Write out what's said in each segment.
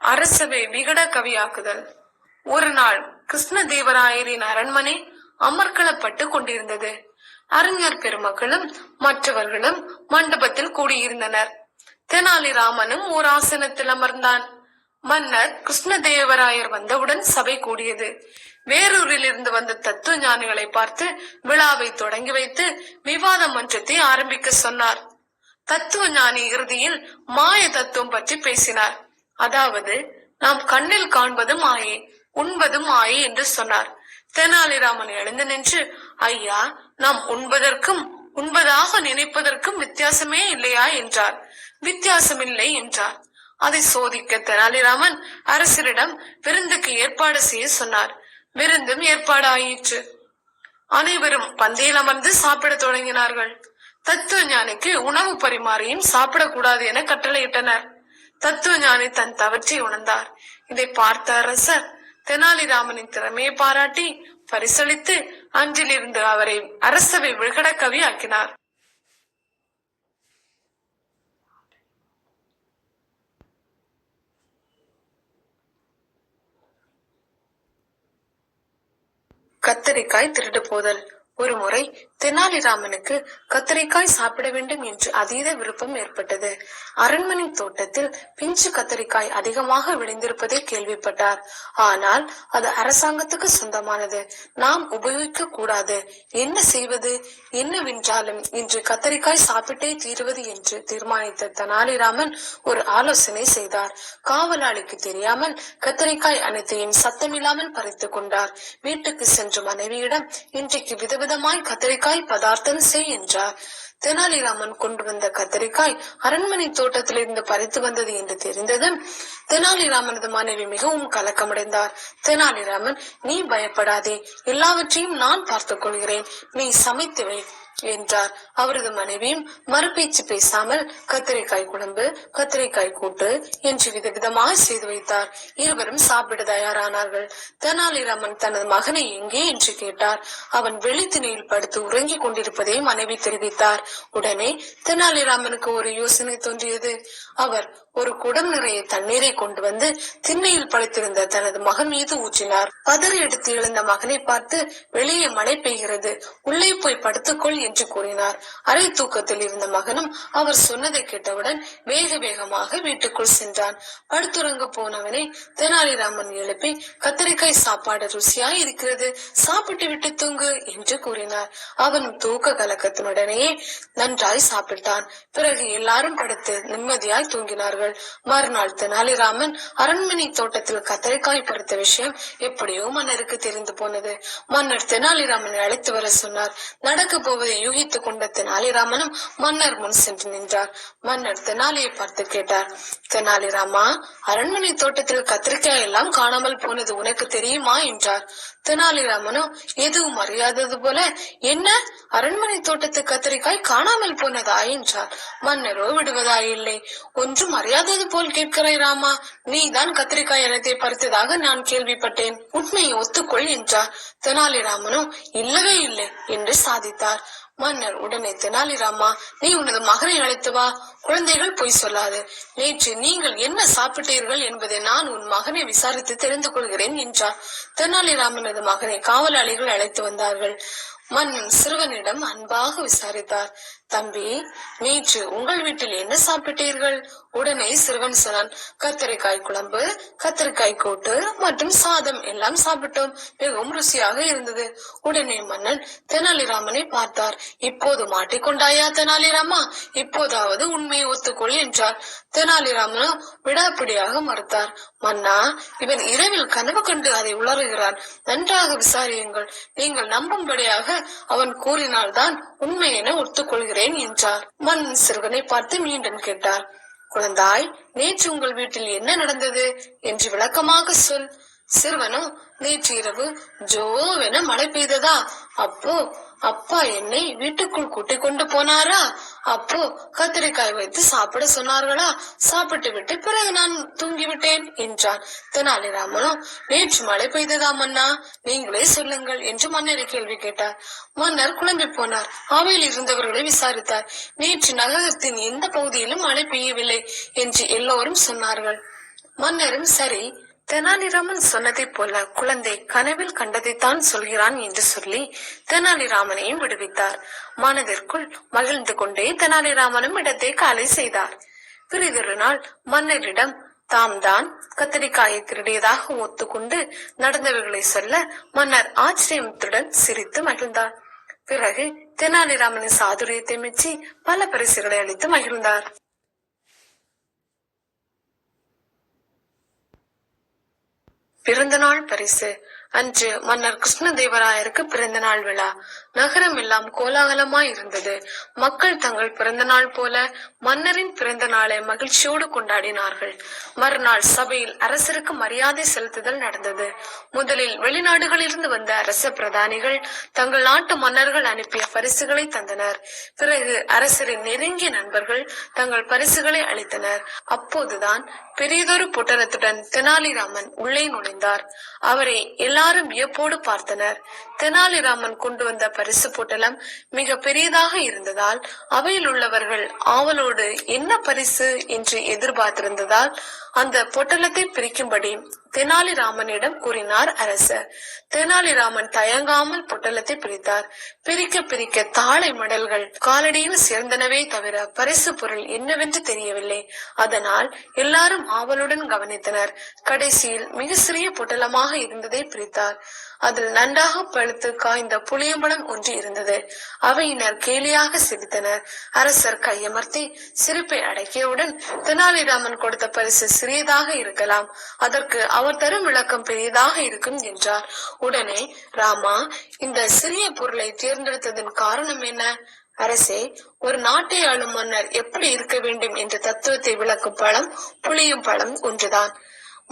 அரசவை விகட கவியாக்குதல். ஒரு நாள் கிருஷ்ணதேவராயரின் அரண்மனை அமர்க்களப்பட்டு கொண்டிருந்தது. அறிஞர் பெருமக்களும் மற்றவர்களும் மண்டபத்தில் கூடியிருந்தனர். தெனாலிராமனும் ஓர் ஆசனத்தில் அமர்ந்தான். மன்னர் கிருஷ்ணதேவராயர் வந்தவுடன் சபை கூடியது. வேறூரில் இருந்து வந்த தத்துவ ஞானிகளை பார்த்து விழாவை தொடங்கி வைத்து விவாத மன்றத்தை ஆரம்பிக்க சொன்னார். தத்துவ ஞானி இறுதியில் மாய தத்துவம் பற்றி பேசினார். அதாவது நாம் கண்ணில் காண்பது மாயை, உண்பது மாயை என்று சொன்னார். தெனாலிராமன் எழுந்து நின்று, ஐயா, நாம் உண்பதற்கும் உண்பதாக நினைப்பதற்கும் வித்தியாசமே இல்லையா என்றார். வித்தியாசம் இல்லை என்றார். அதை சோதிக்க தெனாலிராமன் அரசரிடம் விருந்துக்கு ஏற்பாடு செய்ய சொன்னார். விருந்தும் ஏற்பாடு ஆயிற்று. அனைவரும் பந்தியில் அமர்ந்து சாப்பிட தொடங்கினார்கள். தத்துவ ஞானிக்கு உணவு பரிமாறியும் சாப்பிடக்கூடாது என கட்டளையிட்டனர். தத்துவ ஞானி தன் தவற்றை உணர்ந்தார். இதை பார்த்த அரசர் தெனாலிராமனின் திறமையை பாராட்டி பரிசளித்து அன்றிலிருந்து அவரை அரசவை விகட கவி ஆக்கினார். கத்தரிக்காய் திருடு போதல். ஒரு முறை தெனாலிராமனுக்கு கத்தரிக்காய் சாப்பிட வேண்டும் என்று அதீத விருப்பம் ஏற்பட்டது. அரண்மனை தோட்டத்தில் பிஞ்சு கத்தரிக்காய் அதிகமாக விளைந்திருப்பதை கேள்விப்பட்டார். ஆனால் அது அரசாங்கத்துக்கு சொந்தமானது, நாம் உபயோகிக்க கூடாது. என்ன செய்வது? என்னவென்றாலும் இன்று கத்தரிக்காய் சாப்பிட்டே தீருவது என்று தீர்மானித்த தெனாலிராமன் ஒரு ஆலோசனை செய்தார். காவலாளிக்கு தெரியாமல் கத்தரிக்காய் அனைத்தையும் சத்தமில்லாமல் பறித்து கொண்டார். வீட்டுக்கு சென்று மனைவியிடம், இன்றைக்கு விதவிதமாய் கத்தரிக்காய் பதார்த்தம் செய் என்றார். தெனாலிராமன் கொண்டு வந்த கத்தரிக்காய் அரண்மனை தோட்டத்தில் இருந்து பறித்து வந்தது என்று தெரிந்ததும் தெனாலிராமனது மனைவி மிகவும் கலக்கமடைந்தார். தெனாலிராமன், நீ பயப்படாதே, எல்லாவற்றையும் நான் பார்த்துக் கொள்கிறேன், நீ சமைத்து வை என்றார். அவரது மனைவியும் மறுபேச்சு பேசாமல் கத்திரிக்காய் குழம்பு, கத்திரிக்காய் கூட்டு என்று விதவிதமாக செய்து வைத்தார். இருவரும் சாப்பிட தயாரானார்கள். தெனாலிராமன் தனது மகனை எங்கே என்று கேட்டார். அவன் வெளித்திணையில் படுத்து உறங்கிக் கொண்டிருப்பதை மனைவி தெரிவித்தார். உடனே தெனாலிராமனுக்கு ஒரு யோசனை தோன்றியது. அவர் ஒரு குடம் நிறைய தண்ணீரை கொண்டு வந்து திண்ணையில் படுத்திருந்த தனது மகன் மீது ஊற்றினார். பதறி எடுத்து எழுந்த மகனை பார்த்து, வெளியே மழை பெய்கிறது, உள்ளே போய் படுத்துக்கொள் என்று கூறினார். அரை தூக்கத்தில் இருந்த மகனும் அவர் சொன்னதை கேட்டவுடன் வேக வேகமாக வீட்டுக்குள் சென்றான். படுத்துறங்க போனவனை தெனாலிராமன் எழுப்பி, கத்தரிக்காய் சாப்பாடு ருசியாய் இருக்கிறது, சாப்பிட்டு விட்டு தூங்கு என்று கூறினார். அவன் தூக்க கலக்கத்தினுடனேயே நன்றாய் சாப்பிட்டான். பிறகு எல்லாரும் படுத்து நிம்மதியாய் தூங்கினார்கள். மறுநாள் தெனாலிராமன் அரண்மனை தோட்டத்தில் கத்தரிக்காய் பறித்த விஷயம் எப்படியோ மன்னருக்கு தெரிந்து போனது. மன்னர் தெனாலிராமனை அழைத்து வர சொன்னார். நடக்க போவதை யூகித்துக் கொண்ட தெனாலிராமனும் மன்னர் முன் சென்று நின்றார். மன்னர் தெனாலியை பார்த்து கேட்டார், தெனாலிராமா, அரண்மனை தோட்டத்தில் கத்திரிக்காய் எல்லாம் காணாமல் போனது உனக்கு தெரியுமா என்றார். தெனாலிராமனோ எதுவும் அறியாதது போல, என்ன, அரண்மனை தோட்டத்து கத்திரிக்காய் காணாமல் போனதா என்றார். மன்னரோ விடுவதாயில்லை. ஒன்றும் அறியாதது போல் கேட்கிறாய் ராமா, நீதான் கத்திரிக்காய் அனைத்தை பறித்ததாக நான் கேள்விப்பட்டேன், உண்மையை ஒத்துக்கொள் என்றார். தெனாலிராமனோ இல்லவே இல்லை என்று சாதித்தார். மன்னர் உடனே, தெனாலிராமா, நீ உனது மகனை அழைத்து வா, குழந்தைகள் பொய் சொல்லாது, நேற்று நீங்கள் என்ன சாப்பிட்டீர்கள் என்பதை நான் உன் மகனை விசாரித்து தெரிந்து கொள்கிறேன் என்றார். தெனாலிராமனது மகனை காவலாளிகள் அழைத்து வந்தார்கள். மன்னன் சிறுவனிடம் அன்பாக விசாரித்தார். தம்பி, நேற்று உங்கள் வீட்டில் என்ன சாப்பிட்டீர்கள்? உடனே சிறுவன் சொன்னான், கத்தரிக்காய் குழம்பு, கத்தரிக்காய் கூட்டு மற்றும் சாதம் எல்லாம் சாப்பிட்டோம், மிகவும் ருசியாக இருந்தது. உடனே மன்னன் தெனாலிராமனை பார்த்தார். இப்போது மாட்டிக்கொண்டாயா தெனாலிராமா, இப்போதாவது உண்மையை ஒத்துக்கொள் என்றார். தெனாலிராமனோ விடாப்பிடியாக மறுத்தார். மன்னா, இவன் இரவில் கனவு கண்டு அதை உளறுகிறான், நன்றாக விசாரியுங்கள், நீங்கள் நம்பும்படியாக அவன் கூறினால்தான் உண்மை என ஒத்துக்கொள்கிறேன் என்றார். மன்னன் சிறுவனை பார்த்து மீண்டும் கேட்டார், குழந்தாய், நேற்று உங்கள் வீட்டில் என்ன நடந்தது என்று விளக்கமாக சொல். சிறுவனும், நேற்று இரவு ஜோவென மழை பெய்ததா, அப்போ அப்பா என்னை வீட்டுக்குள் கூட்டிக் கொண்டு போனாரா, அப்போ கத்திரிக்காய் வைத்து சாப்பிட சொன்னார்களா, சாப்பிட்டு விட்டு பிறகு நான் தூங்கிவிட்டேன் என்றான். தெனாலிராமனோ, நேற்று மழை பெய்ததா மன்னா, நீங்களே சொல்லுங்கள் என்று மன்னரை கேள்வி கேட்டார். மன்னர் குழம்பி போனார். அவையில் இருந்தவர்களை விசாரித்தார். நேற்று நகரத்தின் எந்த பகுதியிலும் மழை பெய்யவில்லை என்று எல்லோரும் சொன்னார்கள். மன்னரும் சரி, தெனாலிராமன் சொன்னதைப் போல குழந்தை கனவில் கண்டதைத்தான் சொல்கிறான் என்று சொல்லி தெனாலிராமனையும் விடுவித்தார். மனதிற்குள் மகிழ்ந்து கொண்டே தெனாலிராமனும் இடத்தை காலி செய்தார். பிறிதொரு நாள் மன்னரிடம் தாம் தான் கத்தரிக்காயை திருடியதாக ஒத்துக்கொண்டு நடந்தவர்களை சொல்ல மன்னர் ஆச்சரியத்துடன் சிரித்து மகிழ்ந்தார். பிறகு தெனாலிராமனின் சாதுரியத்தை மெச்சி பல பரிசுகளை அளித்து மகிழ்ந்தார். பிறந்த நாள் பரிசு. அன்று மன்னர் கிருஷ்ணதேவராயருக்கு பிறந்த நாள் விழா. நகரம் எல்லாம் கோலாகலமாய் இருந்தது. மக்கள் தங்கள் பிறந்த நாள் போல மன்னரின் பிறந்த நாளை மகிழ்ச்சியோடு கொண்டாடினார்கள். மறுநாள் சபையில் அரசருக்கு மரியாதை செலுத்துதல் நடந்தது. முதலில் வெளிநாடுகளிலிருந்து வந்த அரச பிரதானிகள் தங்கள் நாட்டு மன்னர்கள் அனுப்பிய பரிசுகளை தந்தனர். பிறகு அரசரின் நெருங்கிய நண்பர்கள் தங்கள் பரிசுகளை அளித்தனர். அப்போதுதான் பெரியதொரு பொட்டலத்துடன் தெனாலிராமன் உள்ளே நுழைந்தார். அவரை எல்லாரும் வியப்போடு பார்த்தனர். தெனாலிராமன் கொண்டு வந்த பரிசு பொட்டலம் மிக பெரியதாக இருந்ததால் அவையில் உள்ளவர்கள் ஆவலோடு என்ன பரிசு என்று எதிர்பார்த்திருந்ததால் அந்த பொட்டலத்தை பிரிக்கும்படி தெனாலிராமனிடம் கூறினார் அரசர். தெனாலிராமன் தயங்காமல் பொட்டலத்தை பிரித்தார். பிரிக்க பிரிக்க தாளை மடல்கள் காலடியில் சேர்ந்தனவே தவிர பரிசு பொருள் என்னவென்று தெரியவில்லை. அதனால் எல்லாரும் ஆவலுடன் கவனித்தனர். கடைசியில் மிக சிறிய பொட்டலமாக இருந்ததை பிரித்தார். அதில் நன்றாக பழுத்து காய்ந்த புளியம்பழம் ஒன்று இருந்தது. அவையினர் கேலியாக சிரித்தனர். அரசர் கையமர்த்தி சிரிப்பை அடக்கியவுடன் தெனாலிராமன் கொடுத்த பரிசு சிறியதாக இருக்கலாம், அதற்கு அவர் தரும் விளக்கம் பெரியதாக இருக்கும் என்றார். உடனே ராமா, இந்த சிறிய பொருளை தேர்ந்தெடுத்ததன் காரணம் என்ன? அரசே, ஒரு நாட்டை ஆளும் மன்னர் எப்படி இருக்க வேண்டும் என்ற தத்துவத்தை விளக்கும் பழம் புளியும் பழம் ஒன்றுதான்.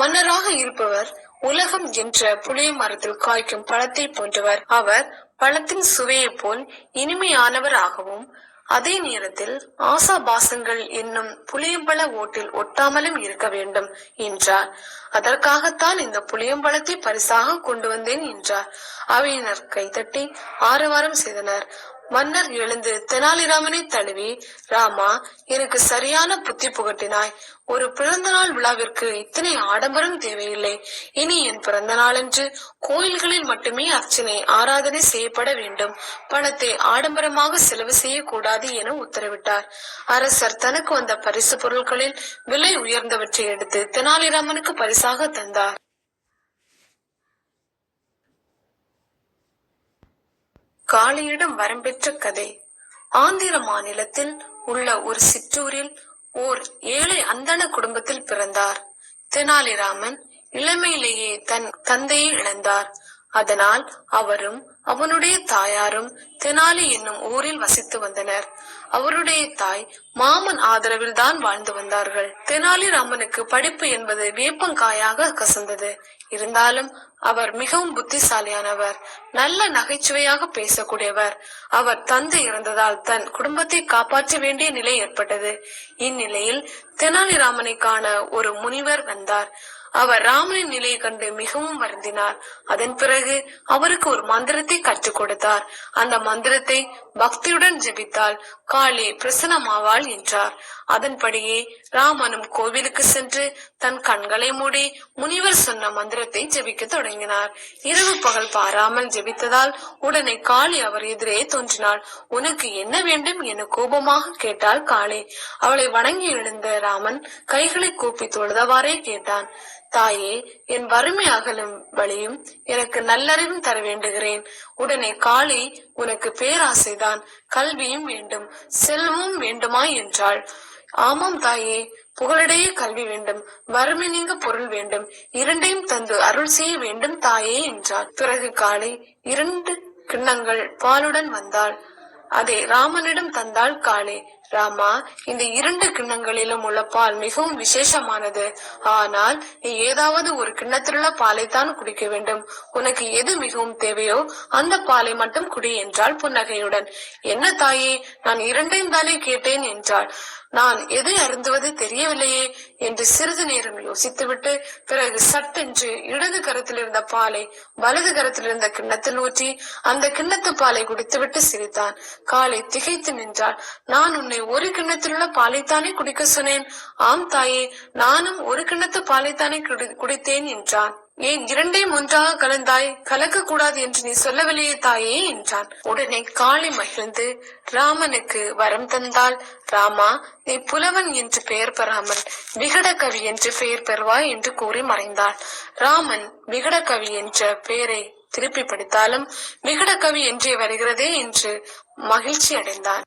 மன்னராக இருப்பவர் உலகம் என்ற புளிய மரத்தில் காய்க்கும் பழத்தை போன்றவர். அவர் பழத்தின் சுவையை போல் இனிமையானவர் ஆகவும் அதே நேரத்தில் ஆசாபாசங்கள் என்னும் புளியம்பழ ஓட்டில் ஒட்டாமலும் இருக்க வேண்டும் என்றார். அதற்காகத்தான் இந்த புளியம்பழத்தை பரிசாக கொண்டு வந்தேன் என்றார். அவையினர் கைதட்டி ஆரவாரம் செய்தனர். மன்னர் எழுந்து தெனாலிராமனை தழுவி, ராமா, எனக்கு சரியான புத்தி புகட்டினாய். ஒரு பிறந்த நாள் விழாவிற்கு இத்தனை ஆடம்பரம் தேவையில்லை. இனி என் பிறந்த நாளன்று கோயில்களில் மட்டுமே அர்ச்சனை ஆராதனை செய்யப்பட வேண்டும். பணத்தை ஆடம்பரமாக செலவு செய்யக்கூடாது என உத்தரவிட்டார். அரசர் தனக்கு வந்த பரிசு பொருட்களில் விலை உயர்ந்தவற்றை எடுத்து தெனாலிராமனுக்கு பரிசாக தந்தார். காளியிடம் வரம் பெற்ற கதை. ஆந்திர மாநிலத்தில் உள்ள ஒரு சிற்றூரில் ஓர் ஏழை அந்தண குடும்பத்தில் பிறந்தார். தெனாலிராமன் இளமையிலேயே தன் தந்தையை இழந்தார். அதனால் அவரும் அவனுடைய தாயாரும் தெனாலி என்னும் ஊரில் வசித்து வந்தனர். அவருடைய தாய் மாமன் ஆதரவில் தான் வாழ்ந்து வந்தார்கள். தெனாலிராமனுக்கு படிப்பு என்பது வேப்பங்காயாக கசந்தது. இருந்தாலும் அவர் மிகவும் புத்திசாலியானவர், நல்ல நகைச்சுவையாக பேசக்கூடியவர். அவர் தந்தை இறந்ததால் தன் குடும்பத்தை காப்பாற்ற வேண்டிய நிலை ஏற்பட்டது. இந்நிலையில் தெனாலிராமனை காண ஒரு முனிவர் வந்தார். அவர் ராமனின் நிலையை கண்டு மிகவும் வருந்தினார். அதன் பிறகு அவருக்கு ஒரு மந்திரத்தை கற்றுக் கொடுத்தார். அந்த மந்திரத்தை பக்தியுடன் ஜெபித்தால் காளி பிரசன்னமாவாள் என்றார். அதன்படியே ராமனும் கோவிலுக்கு சென்று தன் கண்களை மூடி முனிவர் சொன்ன மந்திரத்தை ஜெபிக்க தொடங்கினார். இரவு பகல் பாராமல் ஜெபித்ததால் உடனே காளி அவர் எதிரே தோன்றினாள். உனக்கு என்ன வேண்டும் என கோபமாக கேட்டாள் காளி. அவளை வணங்கி எழுந்த ராமன் கைகளை கூப்பி தொழுதவாறே கேட்டான். தாயே, என் வறுமை அகலும் வழியும் எனக்கு நல்லறிவும் தர வேண்டுகிறேன். உடனே காளி, உனக்கு பேராசைதான், கல்வியும் வேண்டும், செல்வமும் வேண்டுமா என்றாள். ஆமாம் தாயே, புகழிடையே கல்வி வேண்டும், வறுமை நீங்க பொருள் வேண்டும், இரண்டையும் தந்து அருள் செய்ய வேண்டும் தாயே என்றாள். பிறகு காளி 2 கிண்ணங்கள் பாலுடன் வந்தாள். அதை ராமனிடம் தந்தாள் காளி. ராமா, இந்த 2 கிண்ணங்களிலும் உள்ள பால் மிகவும் விசேஷமானது. ஆனால் நீ ஏதாவது ஒரு கிண்ணத்திலுள்ள பாலைத்தான் குடிக்க வேண்டும். உனக்கு எது மிகவும் தேவையோ அந்த பாலை மட்டும் குடி என்றாள் புன்னகையுடன். என்ன தாயே, நான் 2ஐயும் தானே கேட்டேன் என்றாள். நான் எதை அருந்துவது தெரியவில்லையே என்று சிறிது நேரம் யோசித்துவிட்டு பிறகு சட்டென்று இடது கரத்தில் இருந்த பாலை வலது கரத்தில் இருந்த கிண்ணத்தில் ஊற்றி அந்த கிண்ணத்து பாலை குடித்துவிட்டு சிரித்தான். காளி திகைத்து நின்றாள். நான் உன்னை ஒரு கிண்ணத்திலுள்ள பாலைத்தானே குடிக்க சொன்னேன். ஆம் தாயே, நானும் ஒரு கிண்ணத்து பாலைத்தானே குடித்தேன் என்றான். ஏன் இரண்டையும் ஒன்றாக கலந்தாய்? கலக்க கூடாது என்று நீ சொல்லவில்லையே தாயே என்றான். உடனே காளி மகிழ்ந்து ராமனுக்கு வரம் தந்தாள். ராமா, நீ புலவன் என்று பெயர் பெறாமல் விகடகவி என்று பெயர் பெறுவாய் என்று கூறி மறைந்தாள். ராமன் விகடகவி என்ற பெயரை திருப்பி படித்தாலும் விகடகவி என்றே வருகிறதே என்று மகிழ்ச்சி அடைந்தான்.